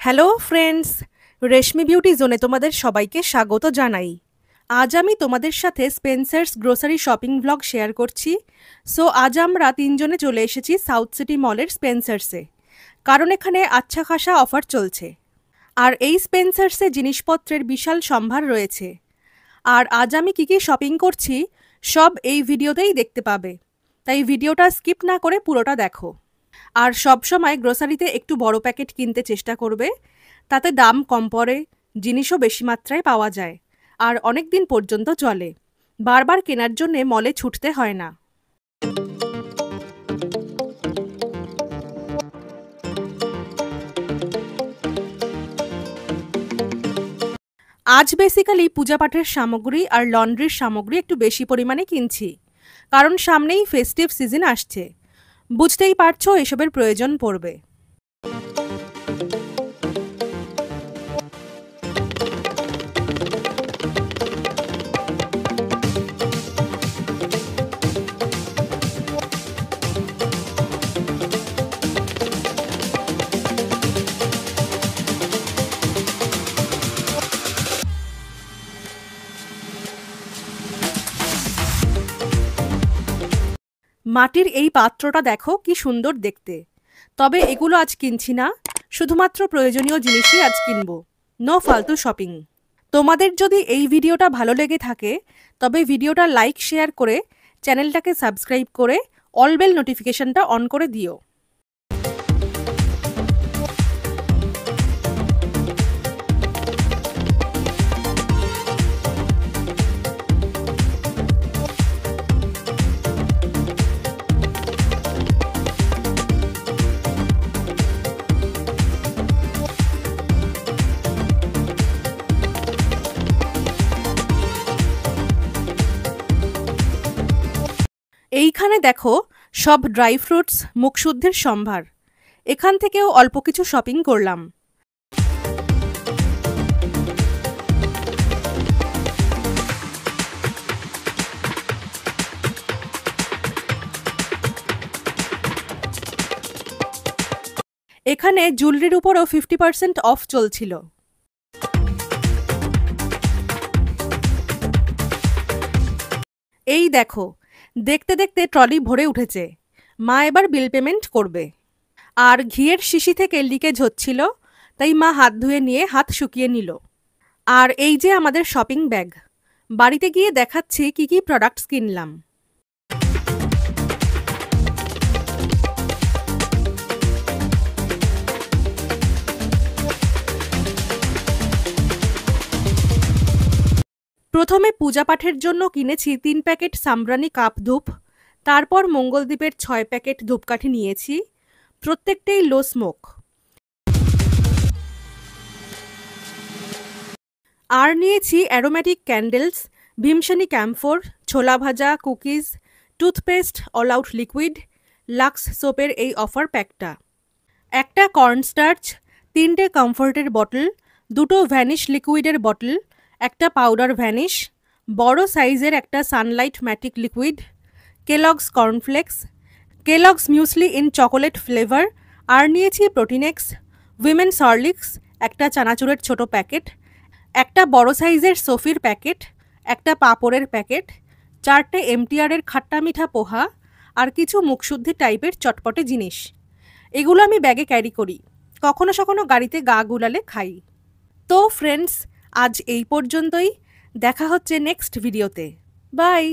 Hello friends, রেশমি beauty জোনে তোমাদের সবাইকে স্বাগত জানাই। আজ আমি তোমাদের সাথে Spencer's grocery shopping blog share করছি। সো আজ আমরা তিনজনে চলে এসেছি সাউথ সিটি মলের স্পেন্সার্সে, কারণ এখানে আচ্ছা খাসা অফার চলছে। আর এই স্পেন্সার্সে জিনিসপত্রের বিশাল সম্ভার রয়েছে। আর আজ আমি কী কী শপিং করছি সব এই ভিডিওতেই দেখতে পাবে, তাই ভিডিওটা স্কিপ না করে পুরোটা দেখো। আর সব সময় গ্রোসারিতে একটু বড় প্যাকেট কিনতে চেষ্টা করবে, তাতে দাম কম পড়ে, জিনিসও বেশি মাত্রায় পাওয়া যায়, আর অনেক দিন পর্যন্ত চলে। বারবার কেনার জন্যে মলে ছুটতে হয় না। আজ বেসিক্যালি পূজাপাঠের সামগ্রী আর লন্ড্রির সামগ্রী একটু বেশি পরিমাণে কিনছি, কারণ সামনেই ফেস্টিভ সিজন আসছে। বুঝতেই পারছো এসবের প্রয়োজন পড়বে। মাটির এই পাত্রটা দেখো কি সুন্দর দেখতে। তবে এগুলো আজ কিনছি না, শুধুমাত্র প্রয়োজনীয় জিনিসই আজ কিনবো। নো ফালতু শপিং। তোমাদের যদি এই ভিডিওটা ভালো লেগে থাকে তবে ভিডিওটা লাইক শেয়ার করে চ্যানেলটাকে সাবস্ক্রাইব করে অল বেল নোটিফিকেশনটা অন করে দিও। এইখানে দেখো সব ড্রাই ফ্রুটস, মুখশুদ্ধের সম্ভার। এখান থেকেও অল্প কিছু শপিং করলাম। এখানে জুয়েলারির উপরও 50% অফ চলছিল। এই দেখো, দেখতে দেখতে ট্রলি ভরে উঠেছে। মা এবার বিল পেমেন্ট করবে। আর ঘিয়ের শিশি থেকে লিকেজ হচ্ছিল, তাই মা হাত ধুয়ে নিয়ে হাত শুকিয়ে নিল। আর এই যে আমাদের শপিং ব্যাগ। বাড়িতে গিয়ে দেখাচ্ছি কি কি প্রোডাক্টস কিনলাম। প্রথমে পূজা পাঠের জন্য কিনেছি 3 প্যাকেট সাম্ব্রানি কাপ ধূপ, তারপর মঙ্গলদ্বীপের 6 প্যাকেট ধূপকাঠি নিয়েছি, প্রত্যেকটাই লো স্মোক। আর নিয়েছি অ্যারোম্যাটিক ক্যান্ডেলস, ভীমসেনি ক্যাম্ফোর, ছোলা ভাজা, cookies, toothpaste, All Out liquid, Lux সোপের এই অফার প্যাকটা, একটা কর্নস্টার্চ, 3টে কমফোর্টের বটল, 2টো ভ্যানিশ লিকুইডের বটল, একটা পাউডার ভ্যানিশ, বড় সাইজের একটা Sunlight matic liquid, Kellogg's cornflakes, Kellogg's muesli in chocolate flavour. আর নিয়েছি প্রোটিনেক্স, উইমেন্স হরলিক্স, একটা চানাচুরের ছোট প্যাকেট, একটা বড় সাইজের সোফির প্যাকেট, একটা পাঁপড়ের প্যাকেট, 4টে এমটিআরের খাট্টা মিঠা পোহা, আর কিছু মুখশুদ্ধি টাইপের চটপটে জিনিস। এগুলো আমি ব্যাগে ক্যারি করি, কখনো সখনো গাড়িতে গা গুলালে খাই। তো ফ্রেন্ডস, আজ এই পর্যন্তই। দেখা হচ্ছে নেক্সট ভিডিওতে। বাই।